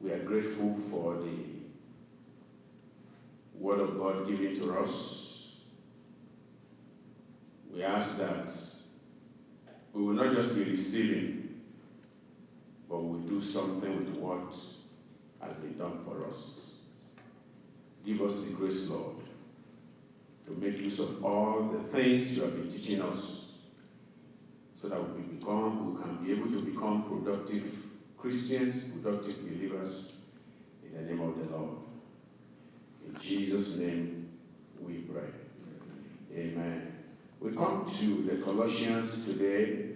We are grateful for the Word of God given to us. We ask that we will not just be receiving, but we will do something with what has been done for us. Give us the grace, Lord, to make use of all the things you have been teaching us, so that we can be able to become productive Christians, productive believers, in the name of the Lord. In Jesus' name we pray. Amen. We come to the Colossians today,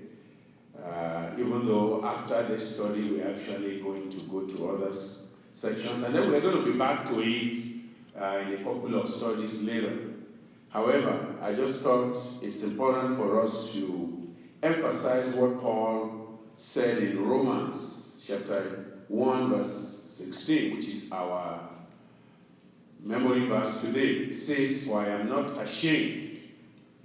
even though after this study we're actually going to go to other sections, and then we're going to be back to it in a couple of studies later. However, I just thought it's important for us to emphasize what Paul said in Romans chapter 1 verse 16, which is our memory verse today. It says, "For I am not ashamed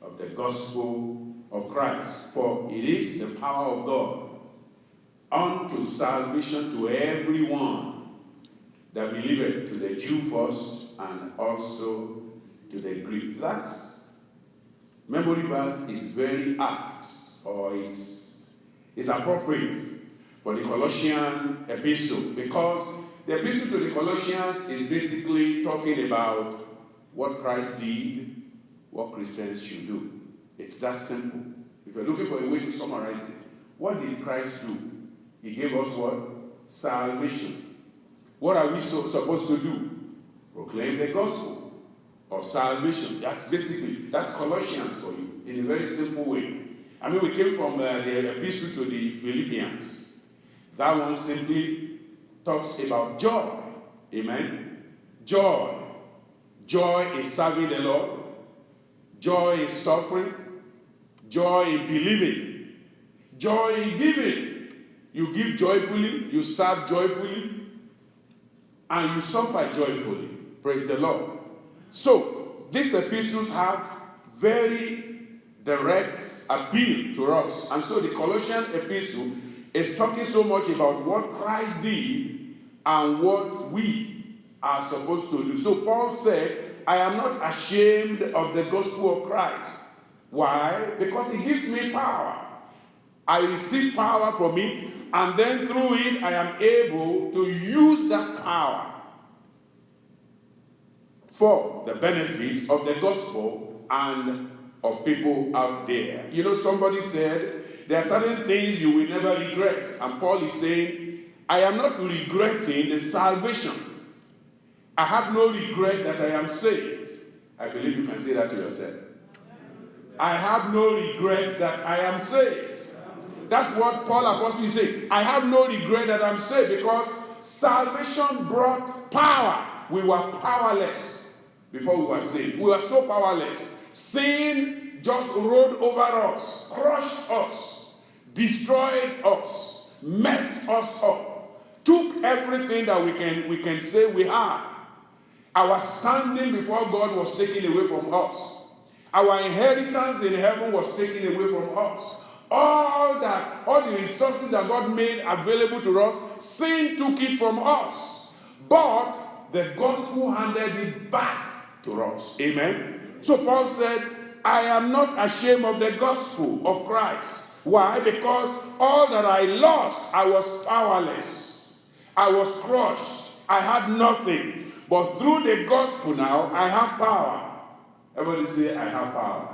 of the gospel of Christ, for it is the power of God unto salvation to everyone that believeth, to the Jew first, and also to the Greek." That memory verse is very apt, or it's appropriate for the Colossian epistle, because the epistle to the Colossians is basically talking about what Christ did, what Christians should do. It's that simple. If you're looking for a way to summarize it, what did Christ do? He gave us what? Salvation. What are we supposed to do? Proclaim the gospel of salvation. That's Colossians for you, in a very simple way. I mean, we came from the epistle to the Philippians. That one simply talks about joy. Amen? Joy. Joy is serving the Lord. Joy is suffering. Joy in believing. Joy in giving. You give joyfully, you serve joyfully, and you suffer joyfully. Praise the Lord. So, these epistles have very direct appeal to us. And so the Colossian epistle is talking so much about what Christ did and what we are supposed to do. So Paul said, "I am not ashamed of the gospel of Christ." Why? Because it gives me power. I receive power from it, and then through it I am able to use that power for the benefit of the gospel and of people out there. You know, somebody said, there are certain things you will never regret. And Paul is saying, I am not regretting the salvation. I have no regret that I am saved. I believe you can say that to yourself. I have no regret that I am saved. That's what Paul Apostle is saying. I have no regret that I'm saved, because salvation brought power. We were powerless before we were saved. We were so powerless. Sin just rode over us, crushed us, destroyed us, messed us up, took everything that we can say we had. Our standing before God was taken away from us. Our inheritance in heaven was taken away from us. All the resources that God made available to us, sin took it from us. But the gospel handed it back to us. Amen? So Paul said, I am not ashamed of the gospel of Christ. Why? Because all that I lost, I was powerless. I was crushed. I had nothing. But through the gospel now, I have power. Everybody say, I have power.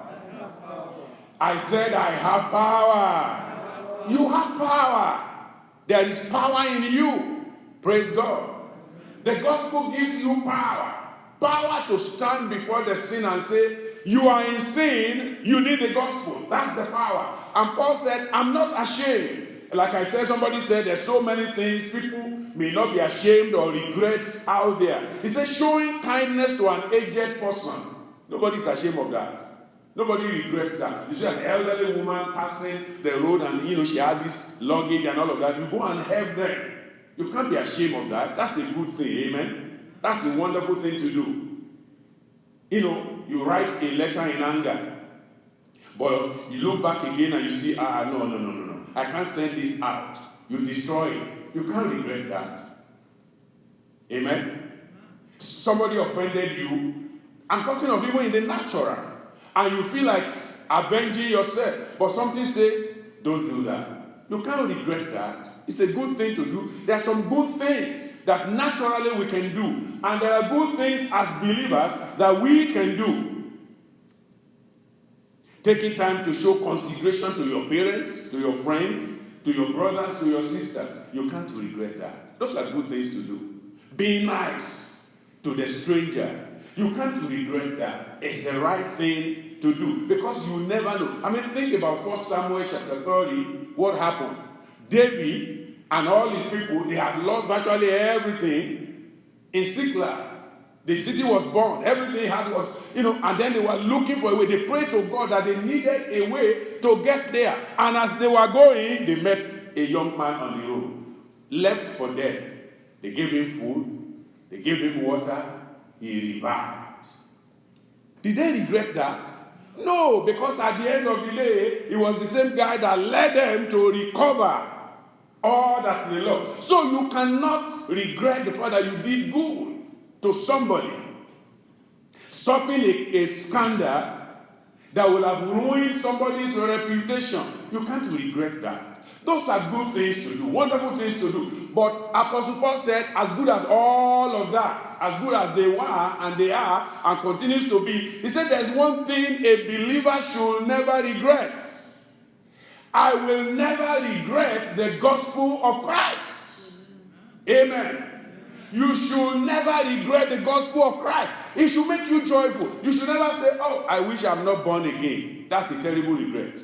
I said, I have power. You have power. There is power in you. Praise God. The gospel gives you power. Power to stand before the sin and say, you are in sin, you need the gospel. That's the power. And Paul said, I'm not ashamed. Like I said, somebody said, there's so many things people may not be ashamed or regret out there. He said, showing kindness to an aged person. Nobody's ashamed of that. Nobody regrets that. You see an elderly woman passing the road and, she had this luggage and all of that. You go and help them. You can't be ashamed of that. That's a good thing. Amen? That's a wonderful thing to do. You write a letter in anger. But you look back again and you see, no. I can't send this out. You destroy it. You can't regret that. Amen? Somebody offended you. I'm talking of even in the natural. And you feel like avenging yourself. But something says, don't do that. You can't regret that. It's a good thing to do. There are some good things that naturally we can do. And there are good things as believers that we can do. Taking time to show consideration to your parents, to your friends, to your brothers, to your sisters. You can't regret that. Those are good things to do. Being nice to the stranger. You can't regret that. It's the right thing to do. Because you never know. I mean, think about 1 Samuel chapter 30. What happened? David and all his people, they had lost virtually everything in Ziklag. The city was burned. Everything they had was, and then they were looking for a way. They prayed to God that they needed a way to get there. And as they were going, they met a young man on the road, left for dead. They gave him food. They gave him water. He revived. Did they regret that? No, because at the end of the day, it was the same guy that led them to recover all that they lost. So you cannot regret the fact that you did good to somebody. Stopping a scandal that will have ruined somebody's reputation. You can't regret that. Those are good things to do, wonderful things to do. But Apostle Paul said, as good as all of that, as good as they were and they are and continues to be, he said there's one thing a believer should never regret. I will never regret the gospel of Christ. Amen. You should never regret the gospel of Christ. It should make you joyful. You should never say, oh, I wish I'm not born again. That's a terrible regret.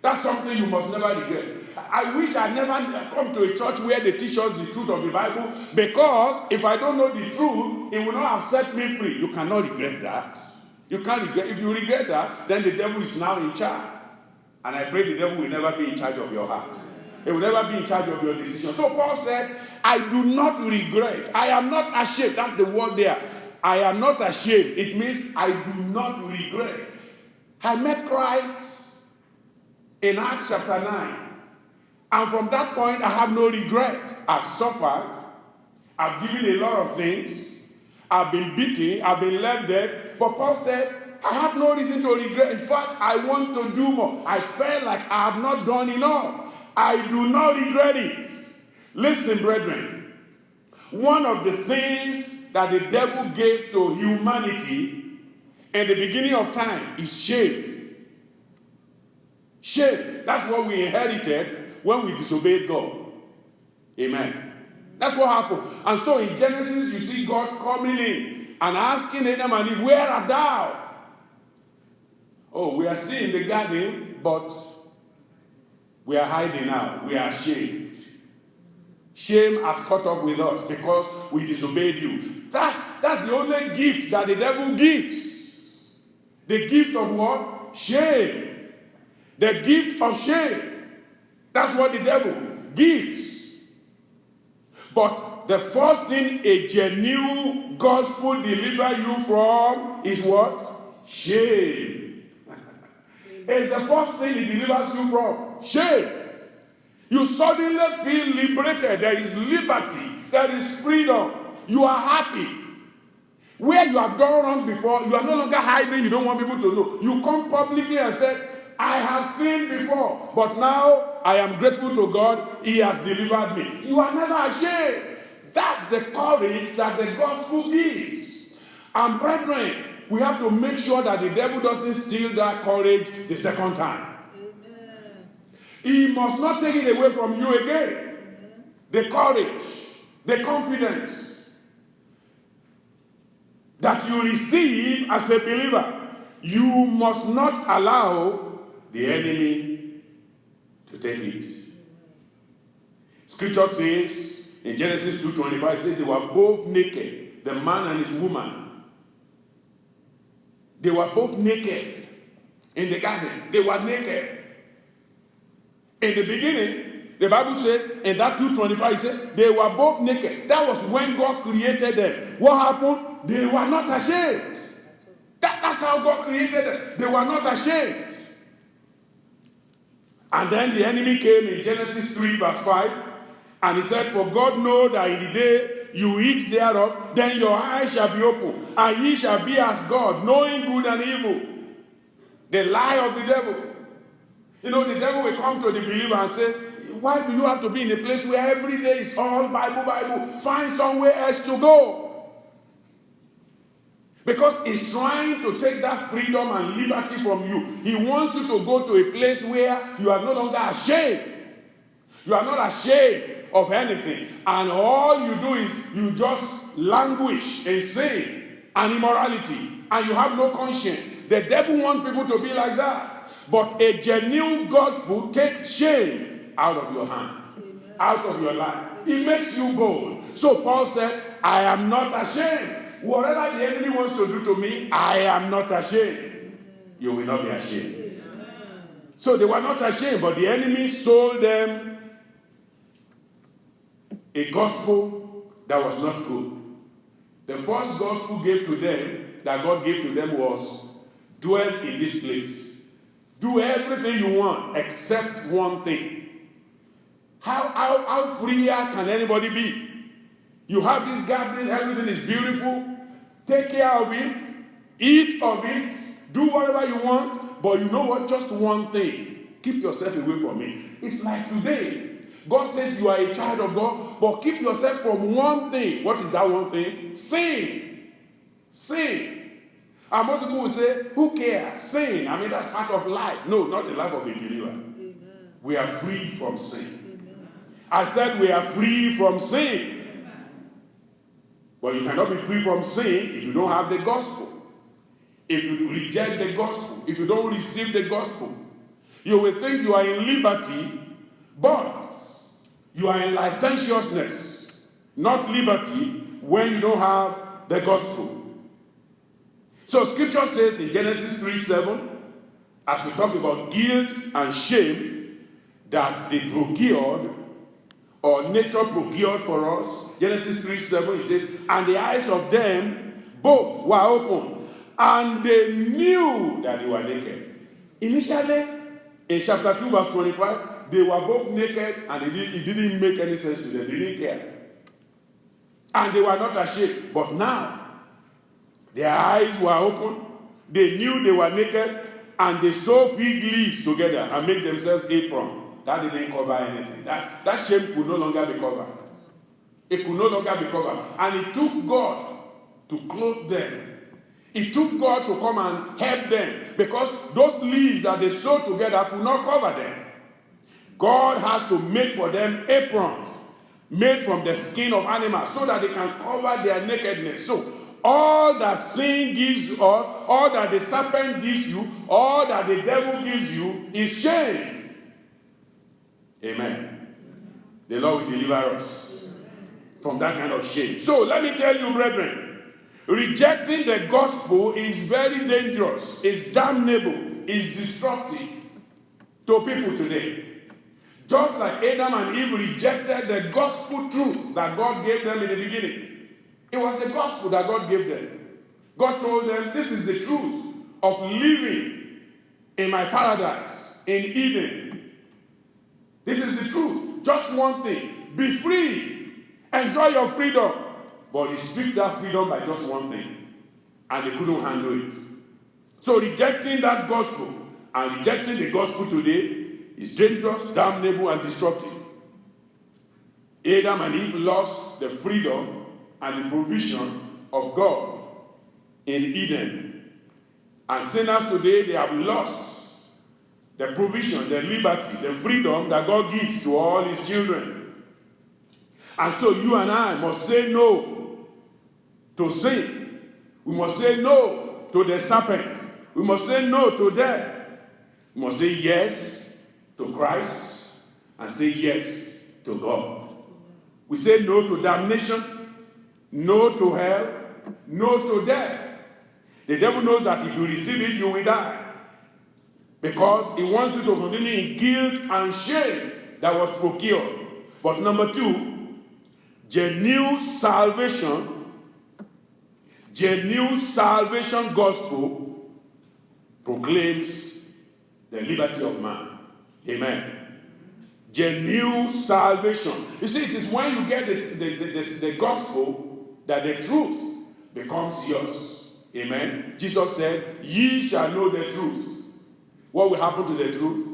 That's something you must never regret. I wish I never come to a church where they teach us the truth of the Bible, because if I don't know the truth, it will not have set me free. You cannot regret that. You can't regret. If you regret that, then the devil is now in charge. And I pray the devil will never be in charge of your heart. He will never be in charge of your decision. So Paul said, I do not regret. I am not ashamed. That's the word there. I am not ashamed. It means I do not regret. I met Christ in Acts chapter 9. And from that point, I have no regret. I've suffered. I've given a lot of things. I've been beaten. I've been left dead. But Paul said, I have no reason to regret. In fact, I want to do more. I felt like I have not done enough. I do not regret it. Listen, brethren. One of the things that the devil gave to humanity in the beginning of time is shame. Shame. That's what we inherited when we disobeyed God. Amen. That's what happened. And so in Genesis, you see God coming in and asking Adam and Eve, where art thou? Oh, we are still in the garden, but we are hiding now. We are ashamed. Shame has caught up with us because we disobeyed you. That's the only gift that the devil gives. The gift of what? Shame. The gift of shame. That's what the devil gives. But the first thing a genuine gospel delivers you from is what? Shame. It's the first thing it delivers you from. Shame. You suddenly feel liberated. There is liberty. There is freedom. You are happy. Where you have done wrong before, you are no longer hiding. You don't want people to know. You come publicly and say, I have sinned before, but now I am grateful to God. He has delivered me. You are never ashamed. That's the courage that the gospel gives. And brethren, we have to make sure that the devil doesn't steal that courage the second time. Amen. He must not take it away from you again. Amen. The courage, the confidence that you receive as a believer, you must not allow the enemy to take it. Scripture says in Genesis 2:25, it says they were both naked, the man and his woman. They were both naked in the garden. They were naked. In the beginning, the Bible says in that 2:25, it says they were both naked. That was when God created them. What happened? They were not ashamed. That's how God created them. They were not ashamed. And then the enemy came in Genesis 3 verse 5, and he said, for God knows that in the day you eat thereof, then your eyes shall be open, and ye shall be as God, knowing good and evil. The lie of the devil. You know, the devil will come to the believer and say, why do you have to be in a place where every day is all Bible, Bible? Find somewhere else to go. Because he's trying to take that freedom and liberty from you. He wants you to go to a place where you are no longer ashamed. You are not ashamed of anything. And all you do is you just languish in sin and immorality. And you have no conscience. The devil wants people to be like that. But a genuine gospel takes shame out of your hand, out of your life. It makes you bold. So Paul said, I am not ashamed. Whatever the enemy wants to do to me, I am not ashamed. You will not be ashamed. So they were not ashamed, but the enemy sold them a gospel that was not good. The first gospel gave to them, that God gave to them, was dwell in this place. Do everything you want except one thing. How freer can anybody be? You have this garden, everything is beautiful. Take care of it, eat of it, do whatever you want, but you know what? Just one thing. Keep yourself away from it. It's like today. God says you are a child of God, but keep yourself from one thing. What is that one thing? Sin. Sin. And most people will say, who cares? Sin. I mean, that's part of life. No, not the life of a believer. Amen. We are free from sin. Amen. I said we are free from sin. But you cannot be free from sin if you don't have the gospel. If you reject the gospel, if you don't receive the gospel, you will think you are in liberty, but you are in licentiousness, not liberty, when you don't have the gospel. So scripture says in Genesis 3:7, as we talk about guilt and shame that they procured, or nature procured for us, Genesis 3:7, it says, and the eyes of them both were open, and they knew that they were naked. Initially, in chapter 2, verse 25, they were both naked, and it didn't make any sense to them. They didn't care. And they were not ashamed. But now, their eyes were open, they knew they were naked, and they sewed fig leaves together and made themselves aprons. That didn't cover anything. That shame could no longer be covered. It could no longer be covered. And it took God to clothe them. It took God to come and help them, because those leaves that they sewed together could not cover them. God has to make for them aprons made from the skin of animals so that they can cover their nakedness. So all that sin gives us, all that the serpent gives you, all that the devil gives you is shame. Amen. The Lord will deliver us from that kind of shame. So let me tell you, brethren, rejecting the gospel is very dangerous, it's damnable, it's destructive to people today. Just like Adam and Eve rejected the gospel truth that God gave them in the beginning. It was the gospel that God gave them. God told them, this is the truth of living in my paradise, in Eden. This is the truth. Just one thing. Be free. Enjoy your freedom. But he stripped that freedom by just one thing. And they couldn't handle it. So rejecting that gospel and rejecting the gospel today is dangerous, damnable, and destructive. Adam and Eve lost the freedom and the provision of God in Eden. And sinners today, they have lost the provision, the liberty, the freedom that God gives to all his children. And so you and I must say no to sin. We must say no to the serpent. We must say no to death. We must say yes to Christ and say yes to God. We say no to damnation, no to hell, no to death. The devil knows that if you receive it, you will die. Because he wants you to continue in guilt and shame that was procured. But number two, genuine salvation gospel proclaims the liberty of man. Amen. Genuine salvation. You see, it is when you get the gospel that the truth becomes yours. Amen. Jesus said, ye shall know the truth. What will happen to the truth?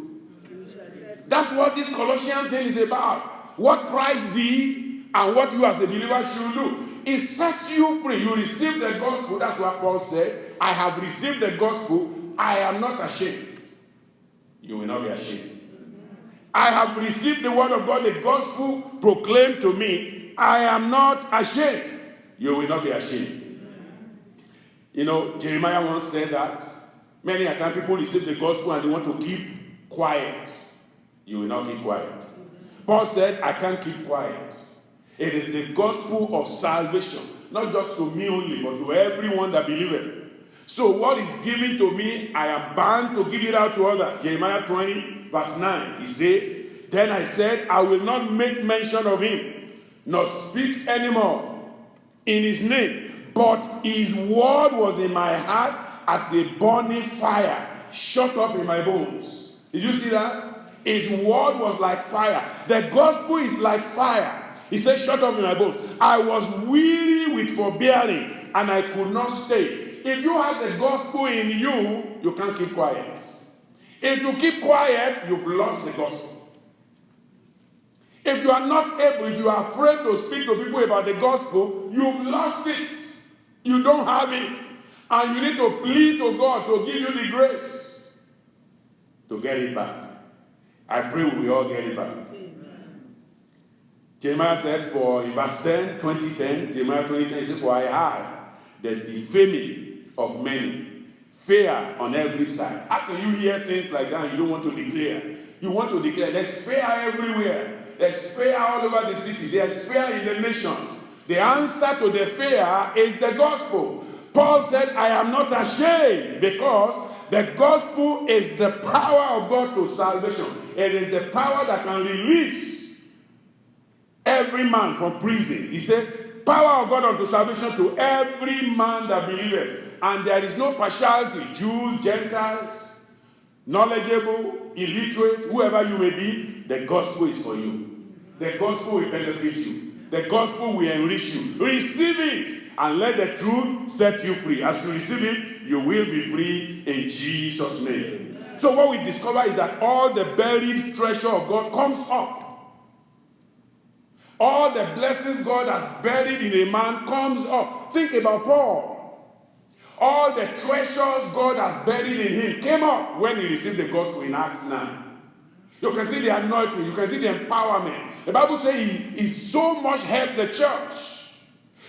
That's what this Colossian thing is about. What Christ did and what you as a believer should do. It sets you free. You receive the gospel. That's what Paul said. I have received the gospel. I am not ashamed. You will not be ashamed. I have received the word of God, the gospel proclaimed to me. I am not ashamed. You will not be ashamed. You know, Jeremiah once said that many a time people receive the gospel and they want to keep quiet. You will not keep quiet. Paul said, I can't keep quiet. It is the gospel of salvation, not just to me only, but to everyone that believeth. So what is given to me, I am bound to give it out to others. Jeremiah 20, verse 9, he says, then I said, I will not make mention of him, nor speak anymore in his name. But his word was in my heart as a burning fire, shut up in my bones. Did you see that? His word was like fire. The gospel is like fire. He said, shut up in my bones. I was weary with forbearing, and I could not stay. If you have the gospel in you, you can't keep quiet. If you keep quiet, you've lost the gospel. If you are not able, if you are afraid to speak to people about the gospel, you've lost it. You don't have it. And you need to plead to God to give you the grace to get it back. I pray we all get it back. Amen. Jeremiah said, for in verse 10, 2010, Jeremiah 2010, he said, for I heard the defaming of many, fear on every side. How can you hear things like that and you don't want to declare? You want to declare. There's fear everywhere. There's fear all over the city. There's fear in the nation. The answer to the fear is the gospel. Paul said, I am not ashamed, because the gospel is the power of God to salvation. It is the power that can release every man from prison. He said, power of God unto salvation to every man that believeth. And there is no partiality. Jews, Gentiles, knowledgeable, illiterate, whoever you may be, the gospel is for you. The gospel will benefit you. The gospel will enrich you. Receive it and let the truth set you free. As you receive it, you will be free in Jesus' name. So what we discover is that all the buried treasure of God comes up. All the blessings God has buried in a man comes up. Think about Paul. All the treasures God has buried in him came up when he received the gospel in Acts 9. You can see the anointing. You can see the empowerment. The Bible says he so much helped the church.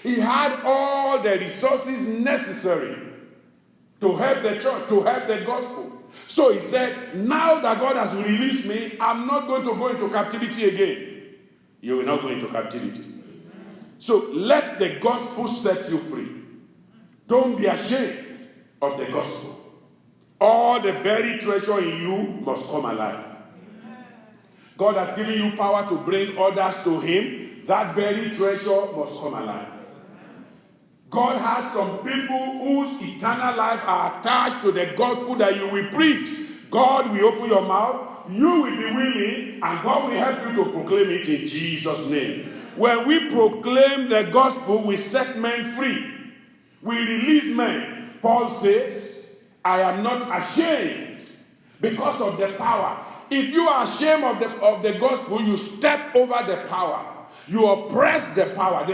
He had all the resources necessary to help the church, to help the gospel. So he said, now that God has released me, I'm not going to go into captivity again. You will not go into captivity. So let the gospel set you free. Don't be ashamed of the gospel. All the buried treasure in you must come alive. God has given you power to bring others to him. That buried treasure must come alive. God has some people whose eternal life are attached to the gospel that you will preach. God will open your mouth, you will be willing, and God will help you to proclaim it in Jesus' name. When we proclaim the gospel, we set men free. We release men. Paul says, I am not ashamed because of the power. If you are ashamed of the gospel, you step over the power. You oppress the power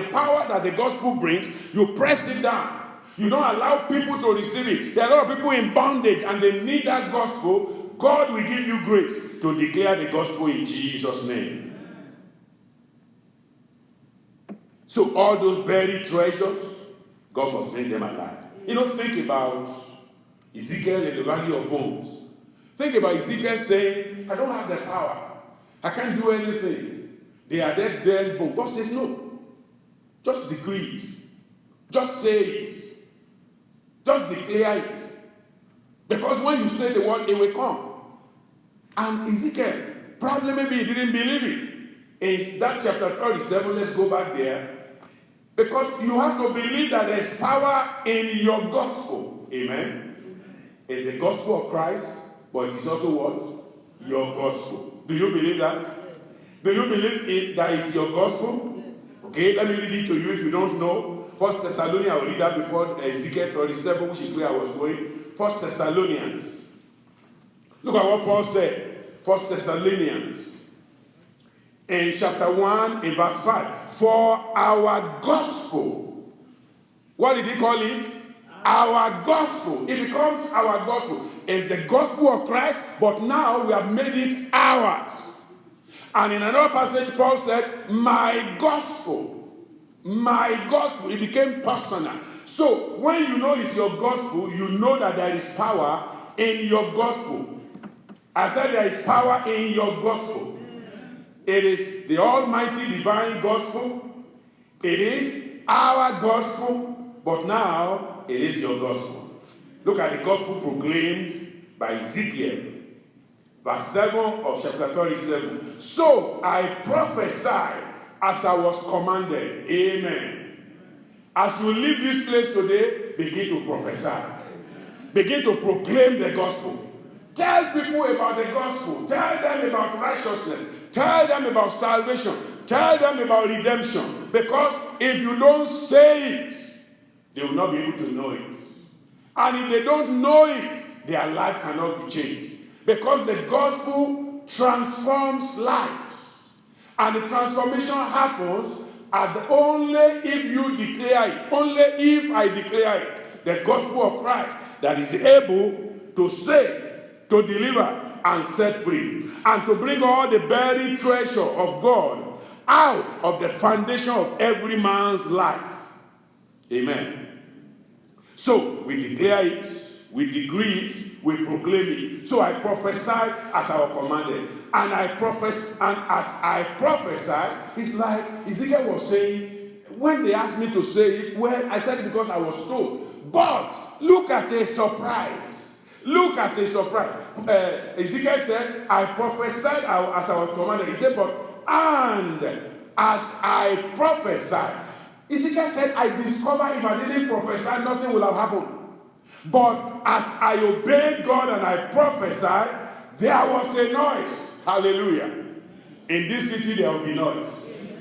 that the gospel brings, you press it down. You don't allow people to receive it. There are a lot of people in bondage and they need that gospel. God will give you grace to declare the gospel in Jesus' name. So all those buried treasures, God must bring them alive. You know, think about Ezekiel in the valley of bones. Think about Ezekiel saying, I don't have the power. I can't do anything. They are dead bears bones. God says, no. Just decree it. Just say it. Just declare it. Because when you say the word, it will come. And Ezekiel, probably maybe he didn't believe it. In that chapter 37, let's go back there. Because you have to believe that there's power in your gospel. Amen. It's the gospel of Christ, but it is also what? Your gospel. Do you believe that? Do you believe that it's your gospel? Yes. Okay, let me read it to you if you don't know. 1 Thessalonians, I will read that before Ezekiel 37, which is where I was going. 1 Thessalonians. Look at what Paul said. 1 Thessalonians. In chapter 1, in verse 5. For our gospel. What did he call it? Our gospel. It becomes our gospel. It's the gospel of Christ, but now we have made it ours. And in another passage, Paul said, my gospel. It became personal. So when you know it's your gospel, you know that there is power in your gospel. I said there is power in your gospel. It is the almighty divine gospel. It is our gospel, but now it is your gospel. Look at the gospel proclaimed by Ezekiel. Verse 7 of chapter 37. So I prophesied as I was commanded. Amen. As you leave this place today, begin to prophesy. Begin to proclaim the gospel. Tell people about the gospel. Tell them about righteousness. Tell them about salvation. Tell them about redemption. Because if you don't say it, they will not be able to know it. And if they don't know it, their life cannot be changed. Because the gospel transforms lives. And the transformation happens only if you declare it. Only if I declare it. The gospel of Christ that is able to save, to deliver, and set free. And to bring all the buried treasure of God out of the foundation of every man's life. Amen. So we declare it. We decree it, we proclaim it. So I prophesied as I was commanded. And as I prophesied, it's like Ezekiel was saying, when they asked me to say it, well, I said it because I was told. But look at a surprise. Look at a surprise. Ezekiel said, I prophesied as I was commanded. He said, and as I prophesied. Ezekiel said, I discovered if I didn't prophesy, nothing will have happened. But as I obeyed God and I prophesied, there was a noise. Hallelujah. In this city there will be noise.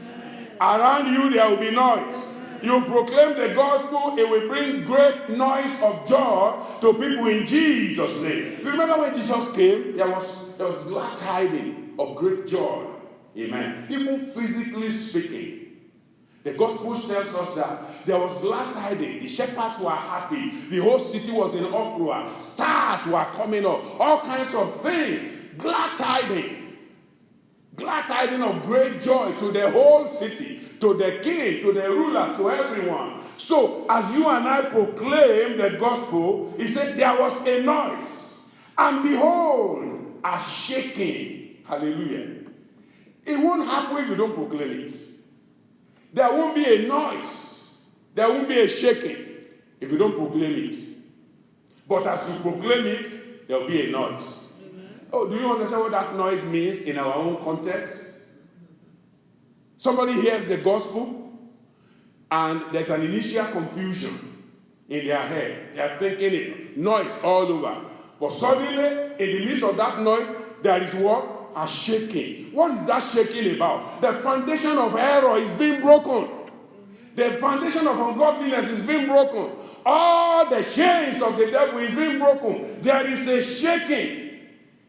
Around you there will be noise. You proclaim the gospel, it will bring great noise of joy to people in Jesus' name. You remember when Jesus came, there was glad tidings of great joy. Amen. Even physically speaking. The gospel tells us that there was glad tidings. The shepherds were happy. The whole city was in uproar. Stars were coming up. All kinds of things. Glad tidings. Glad tidings of great joy to the whole city, to the king, to the rulers, to everyone. So, as you and I proclaim the gospel, he said there was a noise. And behold, a shaking. Hallelujah. It won't happen if you don't proclaim it. There won't be a noise. There won't be a shaking if you don't proclaim it. But as you proclaim it, there will be a noise. Oh, do you understand what that noise means in our own context? Somebody hears the gospel and there's an initial confusion in their head. They are thinking it, noise all over. But suddenly, in the midst of that noise, there is what? A shaking. What is that shaking about? The foundation of error is being broken. The foundation of ungodliness is being broken. All the chains of the devil is being broken. There is a shaking.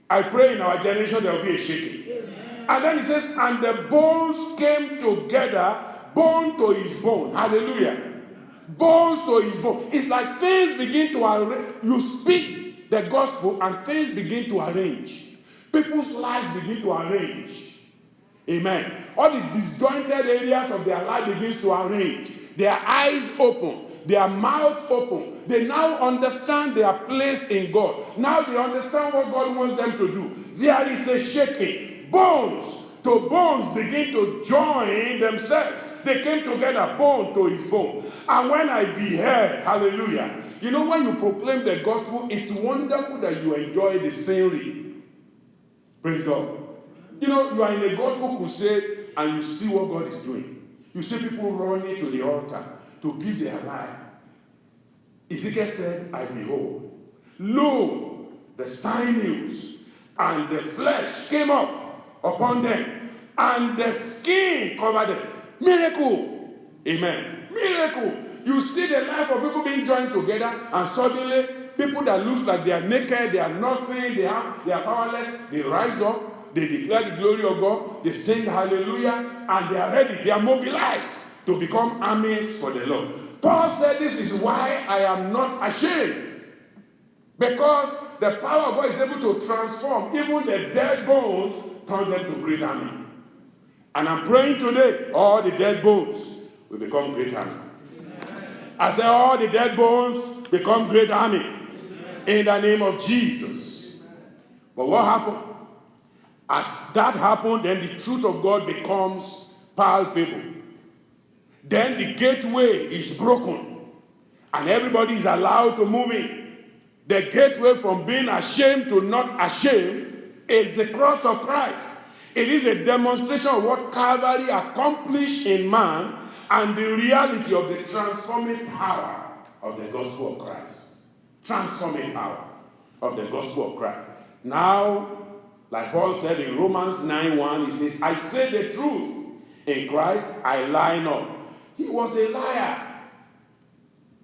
I pray in our generation there will be a shaking. Amen. And then he says, and the bones came together, bone to his bone. Hallelujah. Bones to his bone. It's like things begin to arrange. You speak the gospel and things begin to arrange. People's lives begin to arrange. Amen. All the disjointed areas of their life begins to arrange. Their eyes open. Their mouths open. They now understand their place in God. Now they understand what God wants them to do. There is a shaking. Bones to bones begin to join themselves. They came together, bone to his bone. And when I beheld, hallelujah. You know, when you proclaim the gospel, it's wonderful that you enjoy the scenery. Praise God. You know, you are in a gospel crusade and you see what God is doing. You see people running to the altar to give their life. Ezekiel said, I behold, lo, the sinews and the flesh came up upon them, and the skin covered them. Miracle. Amen. Miracle. You see the life of people being joined together, and suddenly people that look like they are naked, they are nothing, they are powerless, they rise up, they declare the glory of God, they sing hallelujah, and they are ready, they are mobilized to become armies for the Lord. Paul said, this is why I am not ashamed. Because the power of God is able to transform even the dead bones, turn them to great army. And I'm praying today, all the dead bones will become great army. I say all the dead bones become great army. In the name of Jesus. But what happened? As that happened, then the truth of God becomes palpable. Then the gateway is broken. And everybody is allowed to move in. The gateway from being ashamed to not ashamed is the cross of Christ. It is a demonstration of what Calvary accomplished in man and the reality of the transforming power of the gospel of Christ. Transforming power of the gospel of Christ. Now, like Paul said in Romans 9:1, he says, I say the truth. In Christ, I lie not. He was a liar,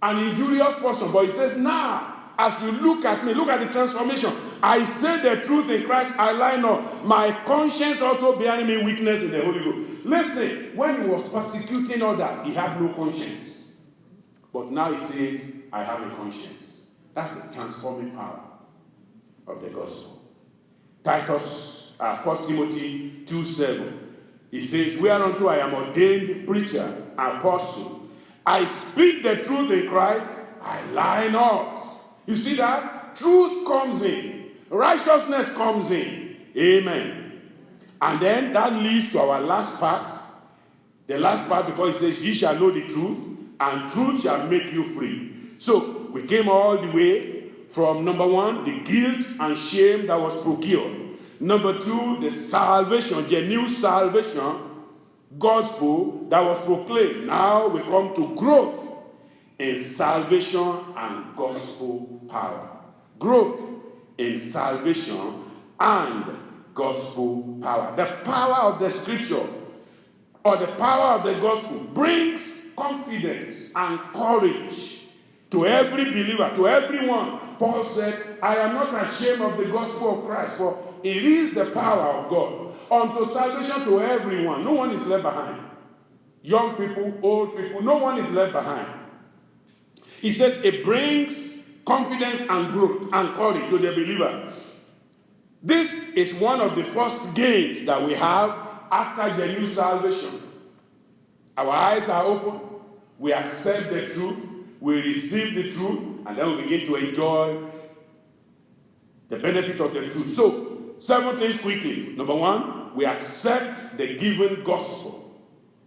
an injurious person, but he says, now, as you look at me, look at the transformation. I say the truth in Christ, I lie not. My conscience also bearing me witness in the Holy Ghost. Listen, when he was persecuting others, he had no conscience. But now he says, I have a conscience. That's the transforming power of the gospel. Titus, 1 Timothy 2:7. He says, whereunto I am ordained preacher, apostle. I speak the truth in Christ, I lie not. You see that? Truth comes in. Righteousness comes in. Amen. And then that leads to our last part. The last part, because it says, ye shall know the truth, and truth shall make you free. So, we came all the way from number 1, the guilt and shame that was procured. Number 2, the salvation, the new salvation gospel that was proclaimed. Now we come to growth in salvation and gospel power. Growth in salvation and gospel power. The power of the scripture or the power of the gospel brings confidence and courage to every believer, to everyone. Paul said, I am not ashamed of the gospel of Christ, for it is the power of God unto salvation to everyone. No one is left behind. Young people, old people, no one is left behind. He says it brings confidence and growth and courage to the believer. This is one of the first gains that we have after the new salvation. Our eyes are open. We accept the truth. We receive the truth. And then we begin to enjoy the benefit of the truth. So, 7 things quickly. Number 1, we accept the given gospel.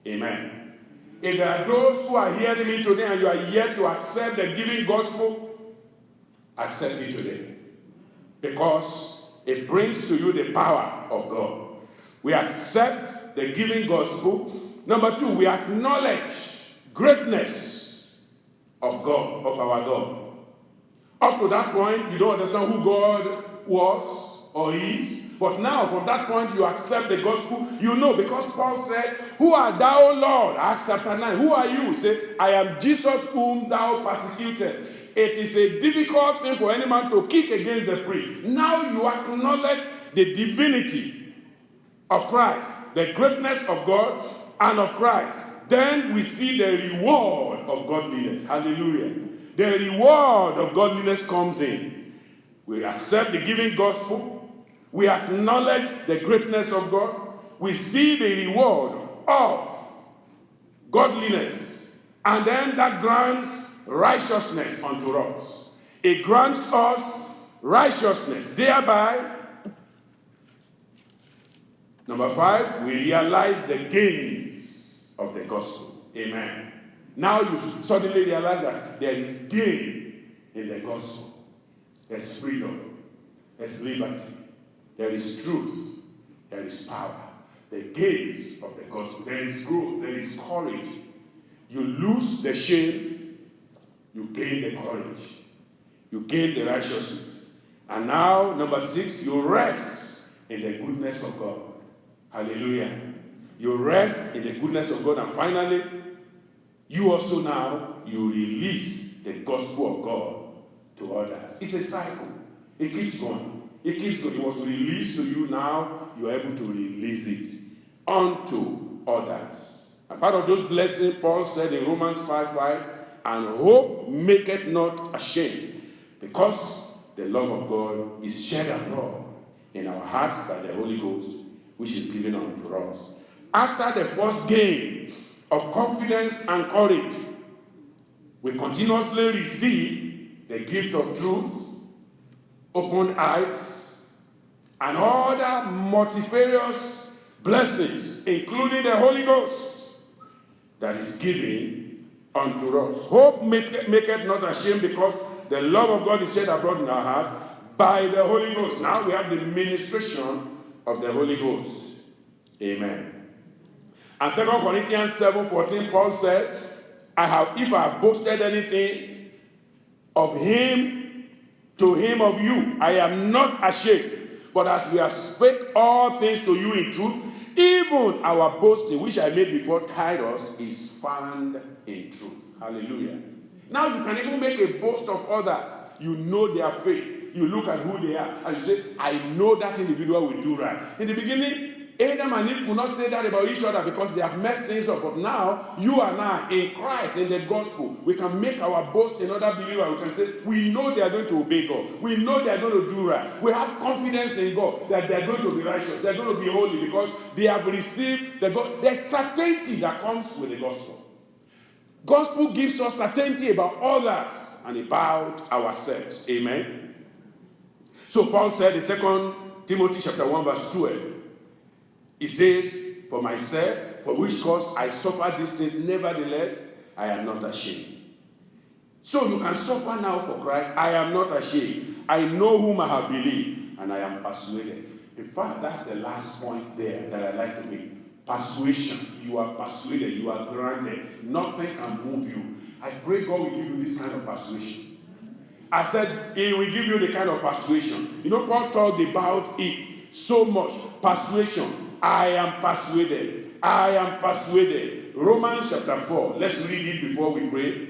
Amen. If there are those who are hearing me today and you are yet to accept the given gospel, accept it today. Because it brings to you the power of God. We accept the given gospel. Number 2, we acknowledge greatness of God, of our God. Up to that point, you don't understand who God was or is. But now, from that point, you accept the gospel. You know, because Paul said, who art thou, Lord? Acts chapter 9. Who are you? He said, I am Jesus whom thou persecutest. It is a difficult thing for any man to kick against the prick. Now you acknowledge the divinity of Christ, the greatness of God and of Christ. Then we see the reward of godliness. Hallelujah. The reward of godliness comes in. We accept the giving gospel. We acknowledge the greatness of God. We see the reward of godliness. And then that grants righteousness unto us. It grants us righteousness. Thereby, number 5, we realize the gains of the gospel. Amen. Now you suddenly realize that there is gain in the gospel. There's freedom. There's liberty. There is truth. There is power. The gains of the gospel. There is growth. There is courage. You lose the shame. You gain the courage. You gain the righteousness. And now, number 6, you rest in the goodness of God. Hallelujah. You rest in the goodness of God, and finally, you also now, you release the gospel of God to others. It's a cycle. It keeps going. It keeps going. It was released to you, now you are able to release it unto others. And part of those blessings, Paul said in Romans 5:5, and hope maketh not ashamed, because the love of God is shed abroad in our hearts by the Holy Ghost, which is given unto us. After the first gain of confidence and courage, we continuously receive the gift of truth, open eyes, and other multifarious blessings, including the Holy Ghost that is given unto us. Hope maketh not ashamed, because the love of God is shed abroad in our hearts by the Holy Ghost. Now we have the ministration of the Holy Ghost. Amen. And 2 Corinthians 7:14, Paul said, if I have boasted anything of him, to him of you, I am not ashamed. But as we have spake all things to you in truth, even our boasting, which I made before Titus, is found in truth. Hallelujah. Now you can even make a boast of others. You know their faith. You look at who they are, and you say, I know that individual will do right. In the beginning, Adam and Eve could not say that about each other because they have messed things up. But now, you and I, in Christ, in the gospel, we can make our boast in other believers. We can say, we know they are going to obey God. We know they are going to do right. We have confidence in God that they are going to be righteous. They are going to be holy because they have received the God. There's certainty that comes with the gospel. Gospel gives us certainty about others and about ourselves. Amen. So Paul said in 2 Timothy chapter 1 verse 12, he says, for myself, for which cause I suffer these things, nevertheless, I am not ashamed. So you can suffer now for Christ. I am not ashamed. I know whom I have believed, and I am persuaded. In fact, that's the last point there that I like to make. Persuasion. You are persuaded. You are grounded. Nothing can move you. I pray God will give you this kind of persuasion. I said, He will give you the kind of persuasion. You know, Paul talked about it so much. Persuasion. I am persuaded. I am persuaded. Romans chapter 4. Let's read it before we pray.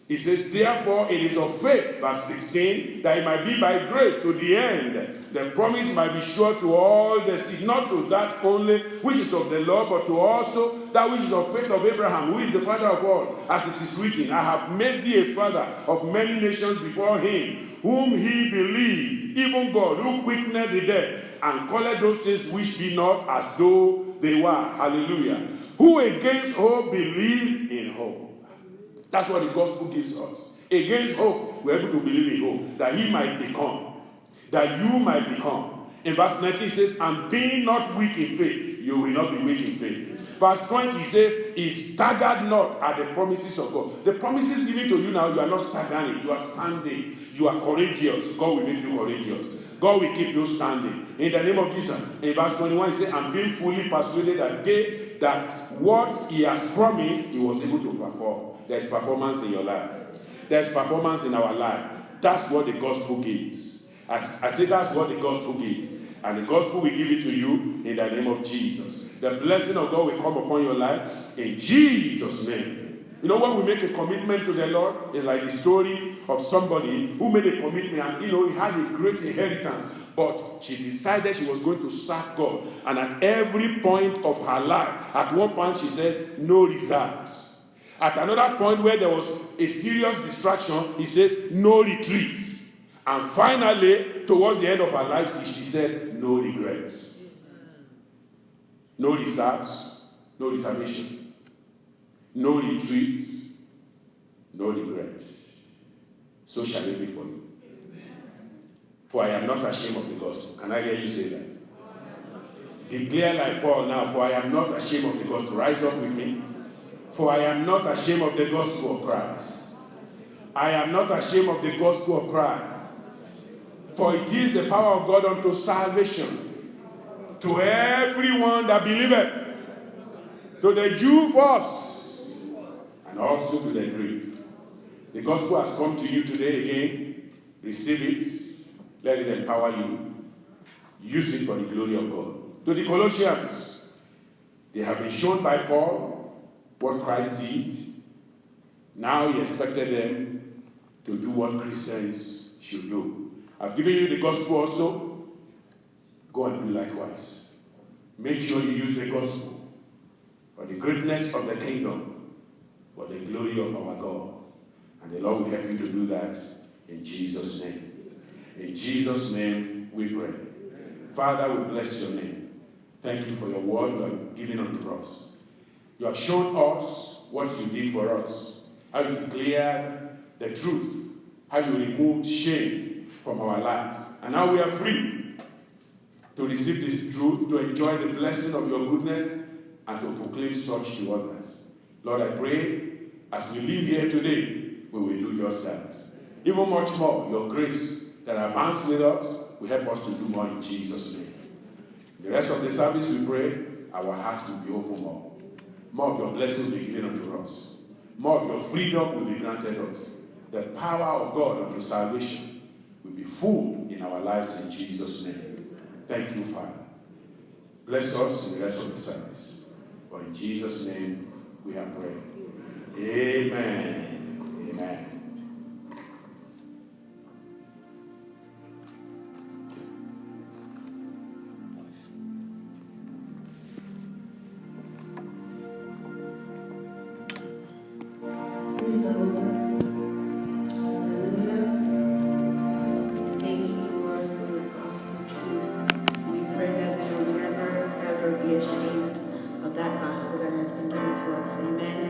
It says, therefore it is of faith, verse 16, that it might be by grace to the end. The promise might be sure to all the seed, not to that only which is of the law, but to also that which is of faith of Abraham, who is the father of all, as it is written, I have made thee a father of many nations before him, whom he believed, even God, who quickened the dead, and called those things which be not as though they were. Hallelujah. Who against hope believed in hope. That's what the gospel gives us. Against hope, we're able to believe in hope, that he might become, that you might become. In verse 19 it says, and being not weak in faith, you will not be weak in faith. Verse 20 says, he staggered not at the promises of God. The promises given to you now, you are not staggering, you are standing. You are courageous. God will make you courageous. God will keep you standing. In the name of Jesus. In verse 21, he says, and being fully persuaded that what he has promised, he was able to perform. There's performance in your life. There's performance in our life. That's what the gospel gives. I say that's what the gospel gives. And the gospel will give it to you in the name of Jesus. The blessing of God will come upon your life in Jesus' name. You know, when we make a commitment to the Lord, it's like the story of somebody who made a commitment and, he had a great inheritance. But she decided she was going to serve God. And at every point of her life, at one point she says, no reserves. At another point where there was a serious distraction, he says, no retreat. And finally, towards the end of her life, she said, no regrets. No reserves, no reservation, no retreats, no regrets. So shall it be for you. For I am not ashamed of the gospel. Can I hear you say that? Declare like Paul now, for I am not ashamed of the gospel. Rise up with me. For I am not ashamed of the gospel of Christ. I am not ashamed of the gospel of Christ. For it is the power of God unto salvation to everyone that believeth, to the Jew first, and also to the Greek. The gospel has come to you today again. Receive it. Let it empower you. Use it for the glory of God. To the Colossians, They have been shown by Paul what Christ did. Now he expected them to do what Christians should do. I've given you the gospel also. Go and do likewise. Make sure you use the gospel for the greatness of the kingdom, for the glory of our God. And the Lord will help you to do that in Jesus' name. In Jesus' name we pray. Father, we bless your name. Thank you for your word you have given unto us. You have shown us what you did for us, how you declared the truth, how you removed shame from our lives. And now we are free to receive this truth, to enjoy the blessing of your goodness, and to proclaim such to others. Lord, I pray as we live here today, we will do just that. Even much more, your grace that abounds with us will help us to do more in Jesus' name. The rest of the service, we pray, our hearts will be open more. More of your blessing will be given unto us. More of your freedom will be granted us. The power of God unto salvation will be full in our lives in Jesus' name. Thank you, Father. Bless us in the rest of the service. For in Jesus' name we have prayed. Amen. Amen. Praise the Lord. Hallelujah. Thank you, Lord, for your gospel truth. We pray that we will never, ever be ashamed of that gospel that has been given to us. Amen.